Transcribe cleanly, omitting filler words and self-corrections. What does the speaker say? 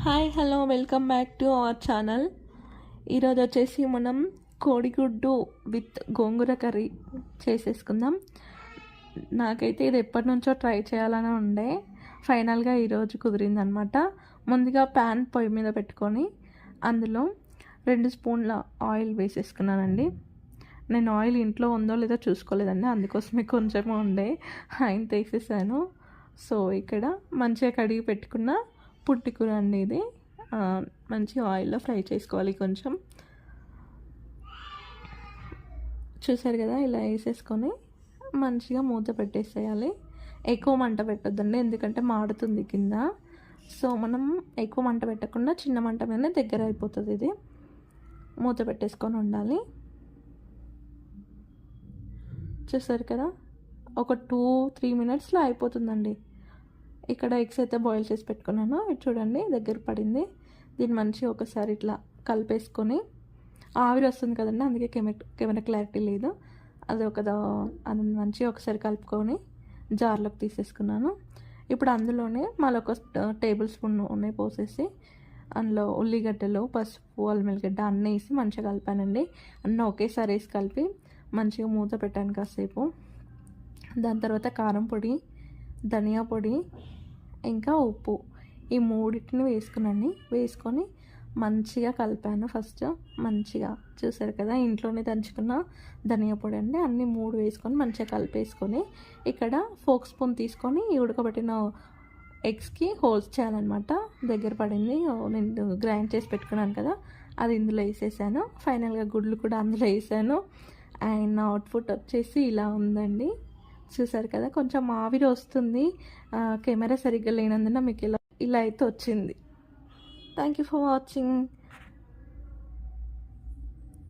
Hi hello welcome back to our channel. ఈరోజు వచ్చేసి మనం కోడిగుడ్డు విత్ గోంగూర కర్రీ చేసేసుకుందాం. నాకైతే ఇది ఎప్పటి నుంచో ట్రై చేయాలని ఉండే, ఫైనల్గా ఈరోజు కుదిరిందనమాట. ముందుగా ప్యాన్ పొయ్యి మీద పెట్టుకొని అందులో 2 స్పూన్ల ఆయిల్ వేసేసుకున్నానండి. నేను ఆయిల్ ఇంట్లో ఉందో లేదో చూసుకోలేదండి, అందుకోసమే కొంచెం ఉండే ఆయన తీసేసాను. సో ఇక్కడ మంచిగా కడిగి పెట్టుకున్న పుట్టి కూర అండి ఇది. మంచి ఆయిల్లో ఫ్రై చేసుకోవాలి. కొంచెం చూసారు కదా, ఇలా వేసేసుకొని మంచిగా మూత పెట్టేసేయాలి. ఎక్కువ మంట పెట్టొద్దండి, ఎందుకంటే మాడుతుంది కింద. సో మనం ఎక్కువ మంట పెట్టకుండా చిన్న మంట మీద దగ్గర అయిపోతుంది. ఇది మూత పెట్టేసుకొని ఉండాలి. చూసారు కదా, ఒక 2-3 మినిట్స్లో అయిపోతుందండి. ఇక్కడ ఎగ్స్ అయితే బాయిల్ చేసి పెట్టుకున్నాను. ఇది చూడండి దగ్గర పడింది. దీన్ని మంచిగా ఒకసారి ఇట్లా కలిపేసుకొని, ఆవిరి వస్తుంది కదండి, అందుకే కెమెరా క్లారిటీ లేదు. అది అది మంచిగా ఒకసారి కలుపుకొని జార్లోకి తీసేసుకున్నాను. ఇప్పుడు అందులోనే మళ్ళీ ఒక టేబుల్ స్పూన్ నూనె పోసేసి అందులో ఉల్లిగడ్డలు, పసుపు, అల్లం వెల్లిగడ్డ అన్నీ వేసి మంచిగా కలిపానండి. అన్నీ ఒకేసారి వేసి కలిపి మంచిగా మూత పెట్టాను కాసేపు. దాని తర్వాత కారం పొడి, ధనియా పొడి, ఇంకా ఉప్పు, ఈ మూడింటిని వేసుకొని మంచిగా కలిపాను. ఫస్ట్ మంచిగా చూసారు కదా, ఇంట్లోనే దంచుకున్న ధనియా పొడి అండి. అన్నీ 3 వేసుకొని మంచిగా కలిపేసుకొని ఇక్కడ ఫోక్ స్పూన్ తీసుకొని ఈ ఉడకబెట్టిన ఎగ్స్కి హోల్స్ చేయాలన్నమాట. దగ్గర పడింది. నేను గ్రైండ్ చేసి పెట్టుకున్నాను కదా, అది ఇందులో వేసేసాను. ఫైనల్గా గుడ్లు కూడా అందులో వేసాను. అండ్ అవుట్పుట్ వచ్చేసి ఇలా ఉందండి. చూసారు కదా, కొంచెం ఆవిరి వస్తుంది. కెమెరా సరిగ్గా లేనందున మీకు ఇలా అయితే వచ్చింది. Thank you for watching.